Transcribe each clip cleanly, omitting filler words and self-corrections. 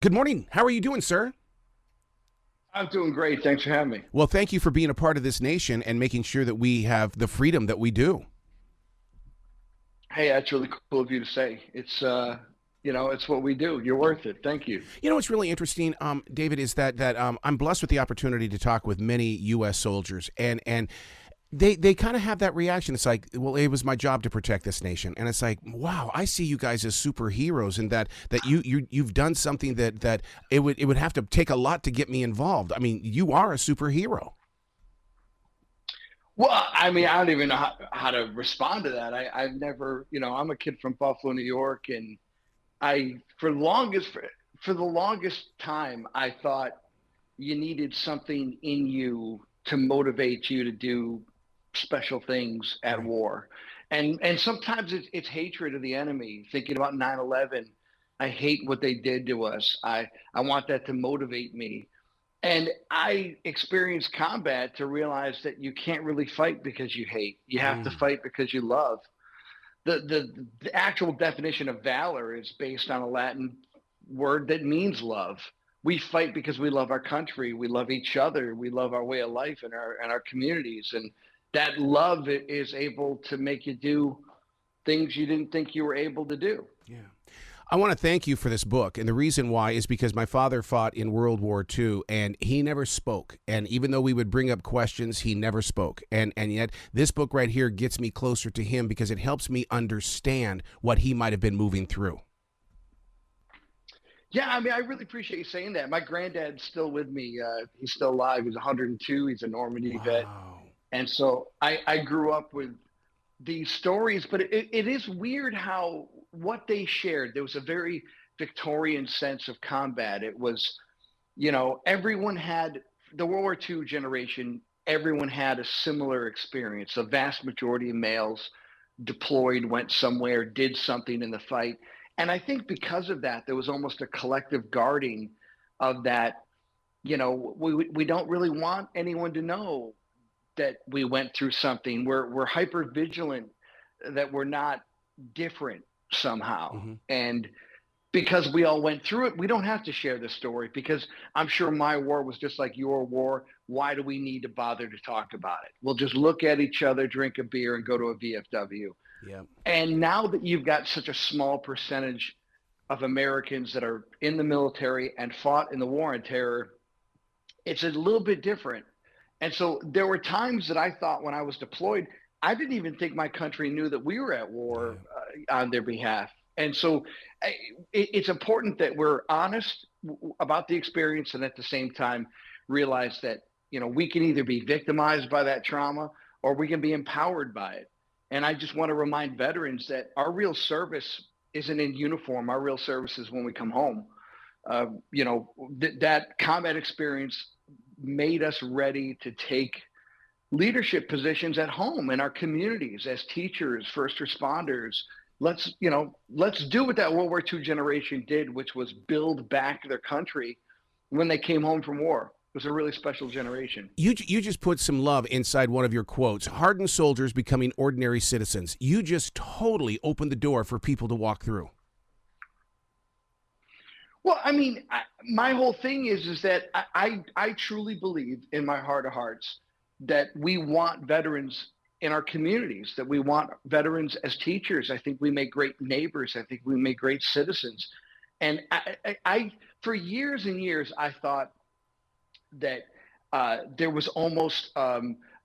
Good morning. How are you doing, sir? I'm doing great. Thanks for having me. Well, thank you for being a part of this nation and making sure that we have the freedom that we do. Hey, that's really cool of you to say. It's what we do. You're worth it. Thank you. You know what's really interesting, David, is that I'm blessed with the opportunity to talk with many U.S. soldiers, and they kind of have that reaction. It's like, well, it was my job to protect this nation, and it's like, wow, I see you guys as superheroes, and that you've done something that it would have to take a lot to get me involved. I mean, you are a superhero. Well, I mean, I don't even know how to respond to that. I've never, I'm a kid from Buffalo, New York, and I, for the longest time, I thought you needed something in you to motivate you to do special things at Right. war. And sometimes it's hatred of the enemy. Thinking about 9/11, I hate what they did to us. I want that to motivate me. And I experienced combat to realize that you can't really fight because you hate. You have to Mm. fight because you love. The actual definition of valor is based on a Latin word that means love. We fight because we love our country, we love each other, we love our way of life and our communities, and that love is able to make you do things you didn't think you were able to do. Yeah. I want to thank you for this book. And the reason why is because my father fought in World War II and he never spoke. And even though we would bring up questions, he never spoke. And yet this book right here gets me closer to him because it helps me understand what he might have been moving through. Yeah, I mean, I really appreciate you saying that. My granddad's still with me. He's still alive. He's 102. He's a Normandy vet, Wow. and so I grew up with these stories. But it is weird how what they shared. There was a very Victorian sense of combat. It was, everyone had the World War II generation. Everyone had a similar experience. The vast majority of males deployed, went somewhere, did something in the fight. And I think because of that, there was almost a collective guarding of that. We don't really want anyone to know that we went through something. We're hyper vigilant that we're not different somehow. Hmm. And because we all went through it, we don't have to share this story because I'm sure my war was just like your war. Why do we need to bother to talk about it? We'll just look at each other, drink a beer, and go to a VFW. Yeah. And now that you've got such a small percentage of Americans that are in the military and fought in the war on terror, it's a little bit different. And so there were times that I thought when I was deployed, I didn't even think my country knew that we were at war Yeah. on their behalf. And so it's important that we're honest about the experience and at the same time realize that, we can either be victimized by that trauma or we can be empowered by it. And I just want to remind veterans that our real service isn't in uniform. Our real service is when we come home. That combat experience made us ready to take leadership positions at home in our communities as teachers, first responders. Let's do what that World War II generation did, which was build back their country when they came home from war. It was a really special generation. You just put some love inside one of your quotes. Hardened soldiers becoming ordinary citizens. You just totally opened the door for people to walk through. Well, I mean, my whole thing is that I truly believe in my heart of hearts that we want veterans in our communities, that we want veterans as teachers. I think we make great neighbors. I think we make great citizens. And for years and years, I thought that there was almost a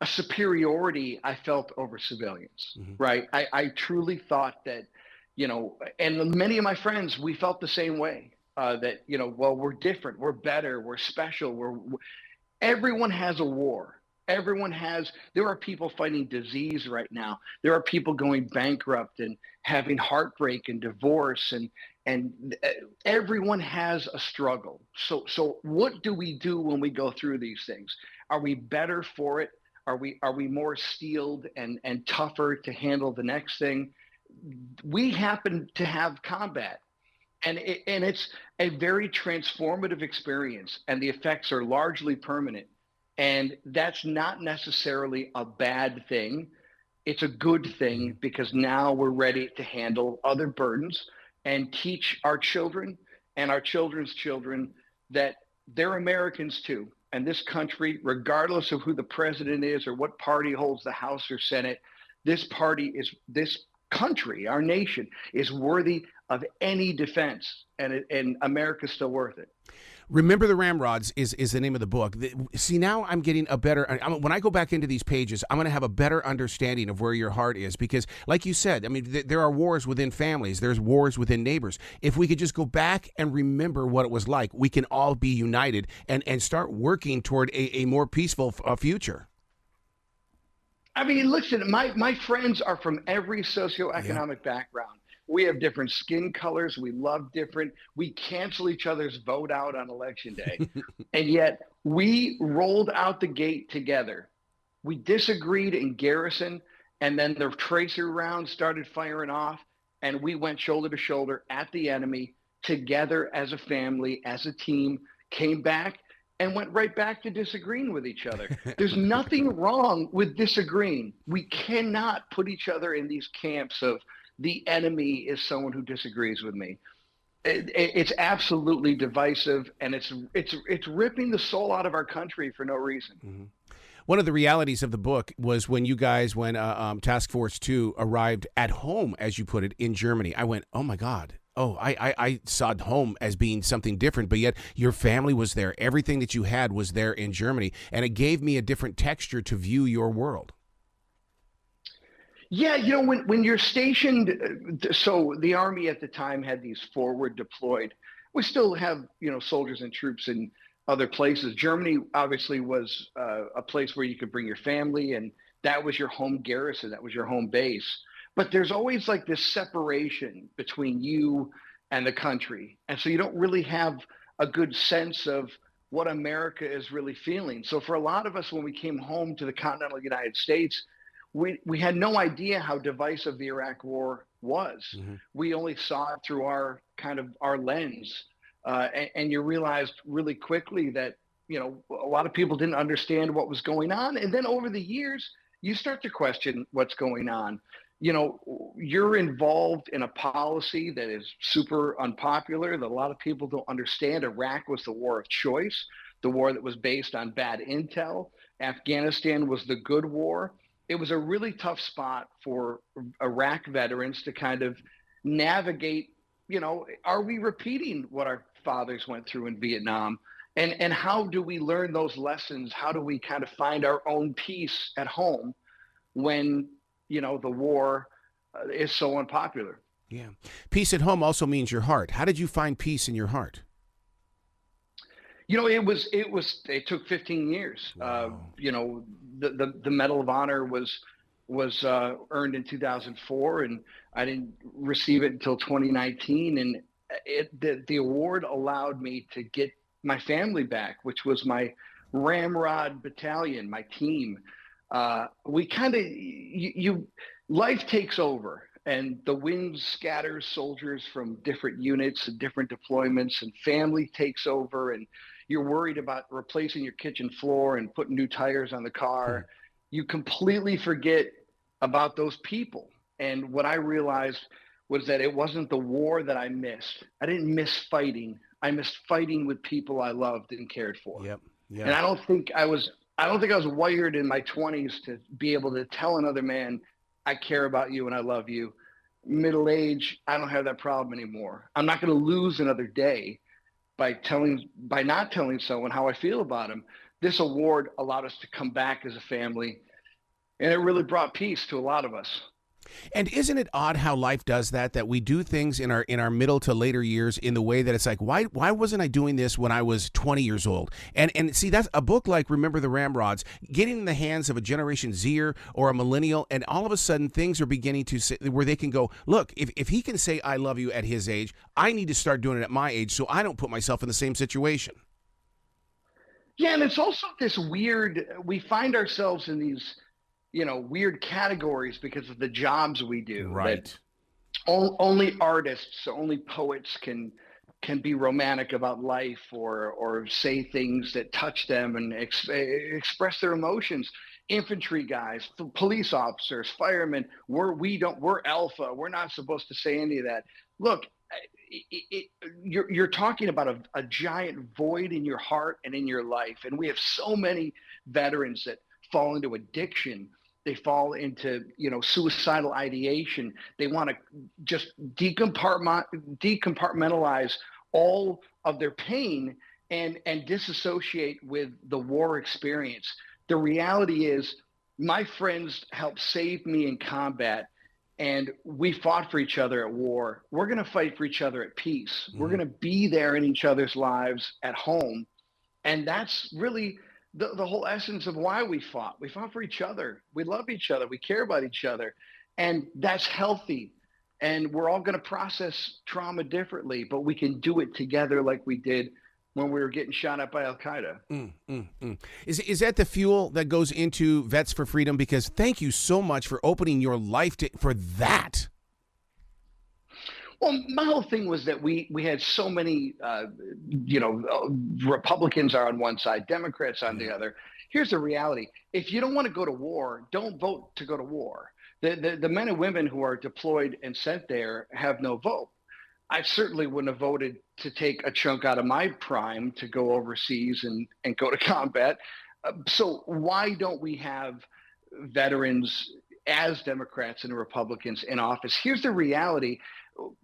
superiority I felt over civilians, Hmm. right? I truly thought that, and many of my friends, we felt the same way. That well, we're different, we're better, we're special. Everyone has a war. There are people fighting disease right now. There are people going bankrupt and having heartbreak and divorce and everyone has a struggle. So what do we do when we go through these things? Are we better for it? Are we more steeled and tougher to handle the next thing? We happen to have combat and it's a very transformative experience and the effects are largely permanent, and that's not necessarily a bad thing. It's a good Hmm. thing because now we're ready to handle other burdens and teach our children and our children's children that they're Americans too. And this country, regardless of who the president is or what party holds the House or Senate, this country, our nation, is worthy of any defense, and America's still worth it. Remember the Ramrods is the name of the book. See, now I'm getting a better, when I go back into these pages, I'm going to have a better understanding of where your heart is, because like you said, I mean, there are wars within families. There's wars within neighbors. If we could just go back and remember what it was like, we can all be united and start working toward a more peaceful future. I mean, listen, my friends are from every socioeconomic background. We have different skin colors. We love different. We cancel each other's vote out on election day. And yet we rolled out the gate together. We disagreed in Garrison, and then the tracer rounds started firing off, and we went shoulder to shoulder at the enemy together as a family, as a team, came back and went right back to disagreeing with each other. There's nothing wrong with disagreeing. We cannot put each other in these camps of the enemy is someone who disagrees with me. It's absolutely divisive, and it's ripping the soul out of our country for no reason. Mm-hmm. One of the realities of the book was when Task Force 2 arrived at home, as you put it, in Germany. I went, oh my God. Oh, I saw home as being something different, but yet your family was there. Everything that you had was there in Germany, and it gave me a different texture to view your world. Yeah, when you're stationed, so the Army at the time had these forward deployed. We still have, soldiers and troops in other places. Germany obviously was a place where you could bring your family, and that was your home garrison, that was your home base. But there's always like this separation between you and the country. And so you don't really have a good sense of what America is really feeling. So for a lot of us, when we came home to the continental United States, we had no idea how divisive the Iraq War was. Mm-hmm. We only saw it through our lens. And you realized really quickly that, a lot of people didn't understand what was going on. And then over the years, you start to question what's going on. You're involved in a policy that is super unpopular, that a lot of people don't understand. Iraq was the war of choice, the war that was based on bad intel. Afghanistan was the good war. It was a really tough spot for Iraq veterans to kind of navigate, are we repeating what our fathers went through in Vietnam? And how do we learn those lessons? How do we kind of find our own peace at home when, the war is so unpopular? Yeah. Peace at home also means your heart. How did you find peace in your heart? It took 15 years. Wow. The Medal of Honor was earned in 2004, and I didn't receive it until 2019. And the award allowed me to get my family back, which was my Ramrod battalion, my team. We kind of, life takes over, and the wind scatters soldiers from different units and different deployments, and family takes over, and you're worried about replacing your kitchen floor and putting new tires on the car. You completely forget about those people. And what I realized was that it wasn't the war that I missed. I didn't miss fighting. I missed fighting with people I loved and cared for. Yep. And I don't think I was wired in my 20s to be able to tell another man, I care about you and I love you. Middle age, I don't have that problem anymore. I'm not going to lose another day by not telling someone how I feel about him. This award allowed us to come back as a family, and it really brought peace to a lot of us. And isn't it odd how life does that we do things in our middle to later years in the way that it's like, why wasn't I doing this when I was 20 years old? And see, that's a book like Remember the Ramrods, getting in the hands of a Generation Zer or a millennial, and all of a sudden things are beginning to say, where they can go, look, if he can say I love you at his age, I need to start doing it at my age so I don't put myself in the same situation. Yeah, and it's also this weird, we find ourselves in these weird categories because of the jobs we do. Right. Only artists, only poets can be romantic about life or say things that touch them and express their emotions. Infantry guys, police officers, firemen, we're alpha. We're not supposed to say any of that. Look, you're talking about a giant void in your heart and in your life. And we have so many veterans that fall into addiction. They fall into, suicidal ideation. They want to just decompartmentalize all of their pain and disassociate with the war experience. The reality is, my friends helped save me in combat, and we fought for each other at war. We're going to fight for each other at peace. We're going to be there in each other's lives at home. And that's really the whole essence of why we fought. We fought for each other. We love each other. We care about each other. And that's healthy. And we're all going to process trauma differently, but we can do it together like we did when we were getting shot at by Al Qaeda. Is that the fuel that goes into Vets for Freedom? Because thank you so much for opening your life for that. Well, my whole thing was that we had so many, Republicans are on one side, Democrats on the other. Here's the reality. If you don't want to go to war, don't vote to go to war. The men and women who are deployed and sent there have no vote. I certainly wouldn't have voted to take a chunk out of my prime to go overseas and go to combat. So why don't we have veterans as Democrats and Republicans in office? Here's the reality.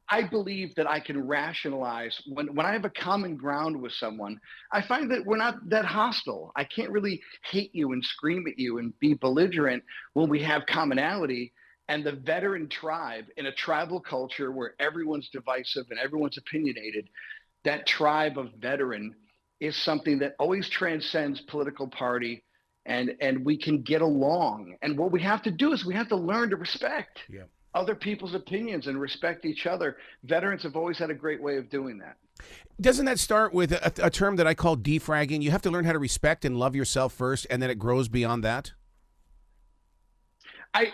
I believe that I can rationalize when I have a common ground with someone. I find that we're not that hostile. I can't really hate you and scream at you and be belligerent when we have commonality. And the veteran tribe, in a tribal culture where everyone's divisive and everyone's opinionated, that tribe of veteran is something that always transcends political party, and we can get along. And what we have to do is we have to learn to respect other people's opinions and respect each other. Veterans have always had a great way of doing that. Doesn't that start with a term that I call defragging? You have to learn how to respect and love yourself first, and then it grows beyond that?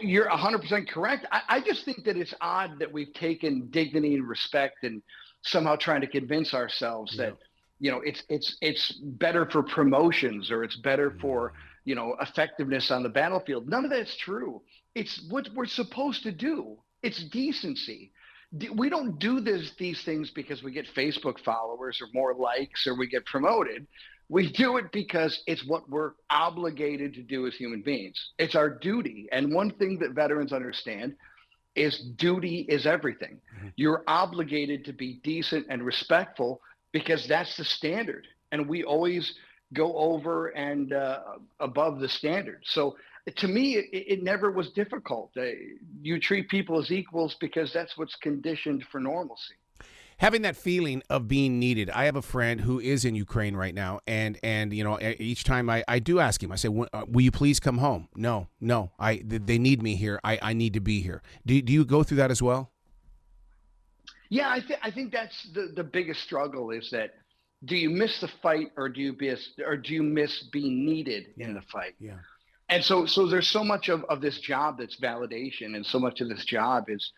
You're 100% correct. I just think that it's odd that we've taken dignity and respect and somehow trying to convince ourselves that, it's better for promotions or it's better for, effectiveness on the battlefield. None of that's true. It's what we're supposed to do. It's decency. We don't do these things because we get Facebook followers or more likes or we get promoted. We do it because it's what we're obligated to do as human beings. It's our duty. And one thing that veterans understand is duty is everything. You're obligated to be decent and respectful because that's the standard. And we always go over and above the standard. So to me, it never was difficult. You treat people as equals because that's what's conditioned for normalcy. Having that feeling of being needed. I have a friend who is in Ukraine right now, and each time I do ask him, I say, will you please come home? No, they need me here. I need to be here. Do you go through that as well? Yeah, I think that's the biggest struggle is that, do you miss the fight or do you miss being needed in the fight? Yeah. And so there's so much of this job that's validation, and so much of this job is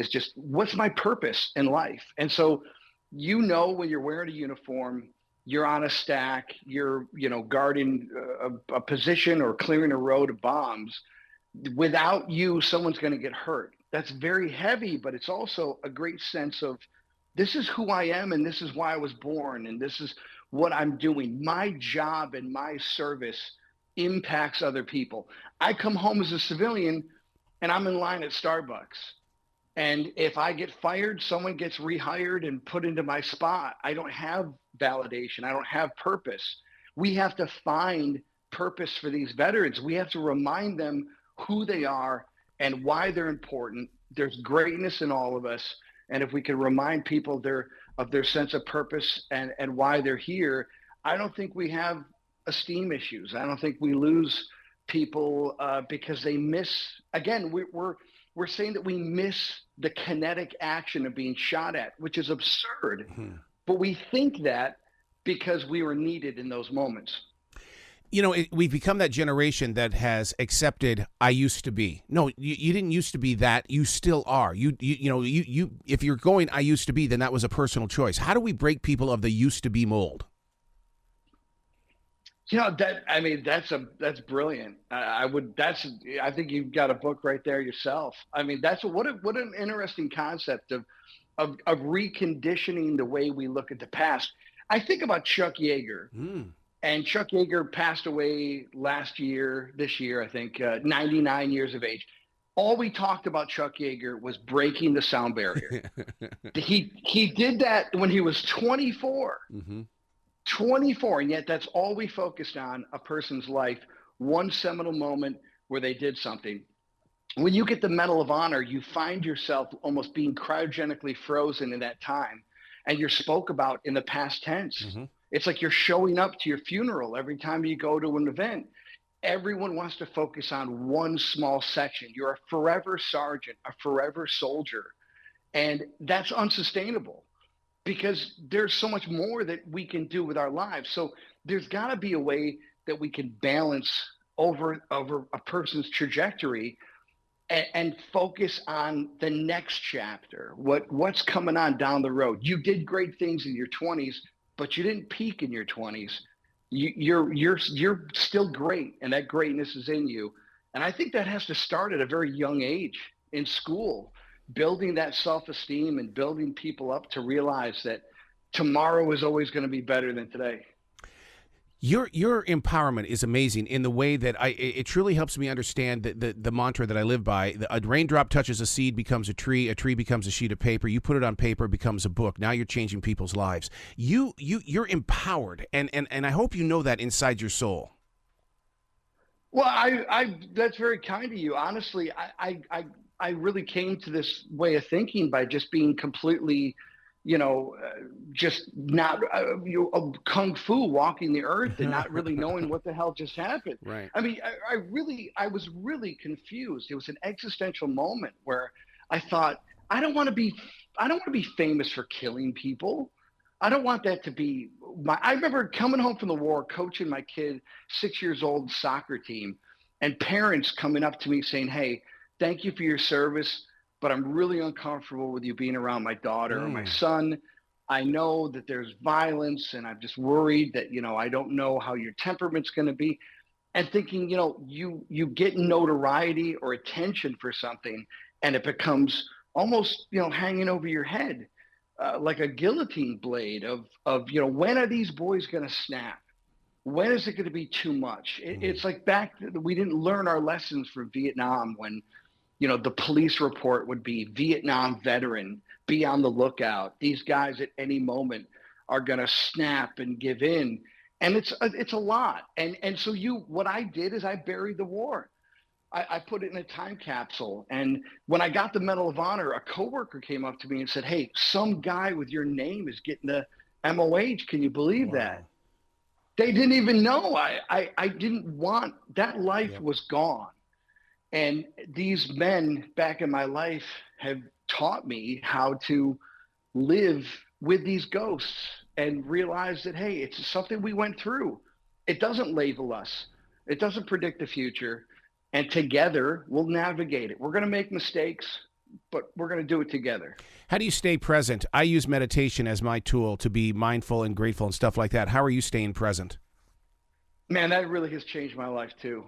just, what's my purpose in life? And so, when you're wearing a uniform, you're on a stack, you're, guarding a position or clearing a road of bombs. Without you, someone's going to get hurt. That's very heavy, but it's also a great sense of, this is who I am, and this is why I was born, and this is what I'm doing. My job and my service impacts other people. I come home as a civilian, and I'm in line at Starbucks. And if I get fired, someone gets rehired and put into my spot. I don't have validation. I don't have purpose. We have to find purpose for these veterans. We have to remind them who they are and why they're important. There's greatness in all of us. And if we can remind people of their sense of purpose and why they're here, I don't think we have esteem issues. I don't think we lose people because they miss. Again, we're saying that we miss the kinetic action of being shot at, which is absurd. But we think that because we were needed in those moments. We've become that generation that has accepted I used to be. No, you didn't used to be that. You still are. You if you're going I used to be, then that was a personal choice. How do we break people of the used to be mold? That's brilliant. I think you've got a book right there yourself. I mean, what an interesting concept of of reconditioning the way we look at the past. I think about Chuck Yeager, Mm. and Chuck Yeager passed away this year, I think, 99 years of age. All we talked about Chuck Yeager was breaking the sound barrier. He did that when he was 24. Mm-hmm. 24, and yet that's all we focused on a person's life, one seminal moment where they did something. When you get the Medal of Honor, you find yourself almost being cryogenically frozen in that time, and you're spoke about in the past tense. Mm-hmm. It's like you're showing up to your funeral every time you go to an event. Everyone wants to focus on one small section. You're a forever sergeant, a forever soldier, and that's unsustainable, because there's so much more that we can do with our lives. So there's got to be a way that we can balance over a person's trajectory, and focus on the next chapter, what's coming on down the road. You did great things in your 20s, but you didn't peak in your 20s. You're still great, and that greatness is in you. And I think that has to start at a very young age in school, building that self-esteem and building people up to realize that tomorrow is always going to be better than today. Your empowerment is amazing in the way that it truly helps me understand the mantra that I live by. A raindrop touches a seed, becomes a tree becomes a sheet of paper. You put it on paper, it becomes a book. Now you're changing people's lives. You're empowered, and I hope you know that inside your soul. Well, I that's very kind of you. Honestly, I really came to this way of thinking by just being completely, just not kung fu walking the earth and not really knowing what the hell just happened. Right. I mean, I was really confused. It was an existential moment where I thought, I don't want to be famous for killing people. I don't want that to be I remember coming home from the war, coaching my kid, 6 years old, soccer team, and parents coming up to me saying, "Hey, thank you for your service, but I'm really uncomfortable with you being around my daughter or my son. I know that there's violence, and I'm just worried that, I don't know how your temperament's going to be." And thinking, you get notoriety or attention for something, and it becomes almost, hanging over your head, like a guillotine blade of, when are these boys going to snap? When is it going to be too much? It's like we didn't learn our lessons from Vietnam when, the police report would be Vietnam veteran, be on the lookout. These guys at any moment are going to snap and give in. And it's a lot. And so what I did is I buried the war. I put it in a time capsule. And when I got the Medal of Honor, a coworker came up to me and said, "Hey, some guy with your name is getting the MOH. Can you believe that?" They didn't even know. I didn't want that. Life was gone. And these men back in my life have taught me how to live with these ghosts and realize that, hey, it's something we went through. It doesn't label us. It doesn't predict the future. And together we'll navigate it. We're going to make mistakes, but we're going to do it together. How do you stay present? I use meditation as my tool to be mindful and grateful and stuff like that. How are you staying present? Man, that really has changed my life too.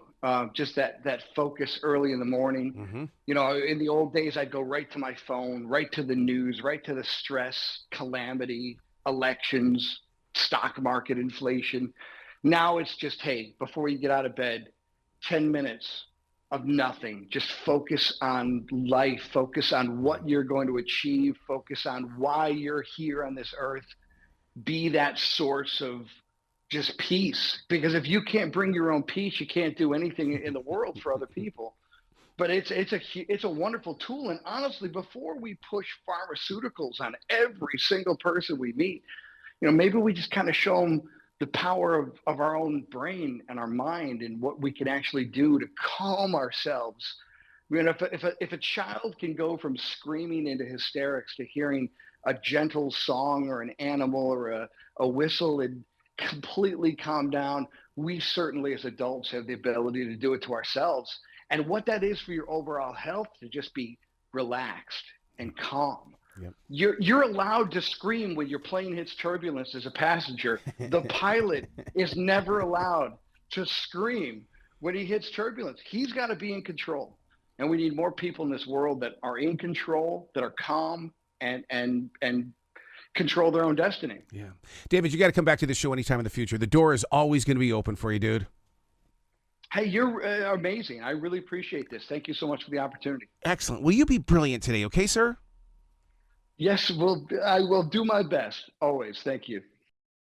Just that focus early in the morning. Mm-hmm. In the old days, I'd go right to my phone, right to the news, right to the stress, calamity, elections, stock market inflation. Now it's just, hey, before you get out of bed, 10 minutes of nothing. Just focus on life, focus on what you're going to achieve, focus on why you're here on this earth. Be that source of just peace, because if you can't bring your own peace, you can't do anything in the world for other people. But it's a wonderful tool. And honestly, before we push pharmaceuticals on every single person we meet, maybe we just kind of show them the power of our own brain and our mind and what we can actually do to calm ourselves. I mean, if a child can go from screaming into hysterics to hearing a gentle song or an animal or a whistle and completely calm down, we certainly as adults have the ability to do it to ourselves. And what that is for your overall health, to just be relaxed and calm. Yep. You're allowed to scream when your plane hits turbulence as a passenger. The pilot is never allowed to scream when he hits turbulence. He's got to be in control. And we need more people in this world that are in control, that are calm, and control their own destiny. Yeah. David, you got to come back to the show anytime in the future. The door is always going to be open for you, dude. Hey, you're amazing. I really appreciate this. Thank you so much for the opportunity. Excellent. Will you be brilliant today, okay, sir? Yes, I will do my best. Always. Thank you.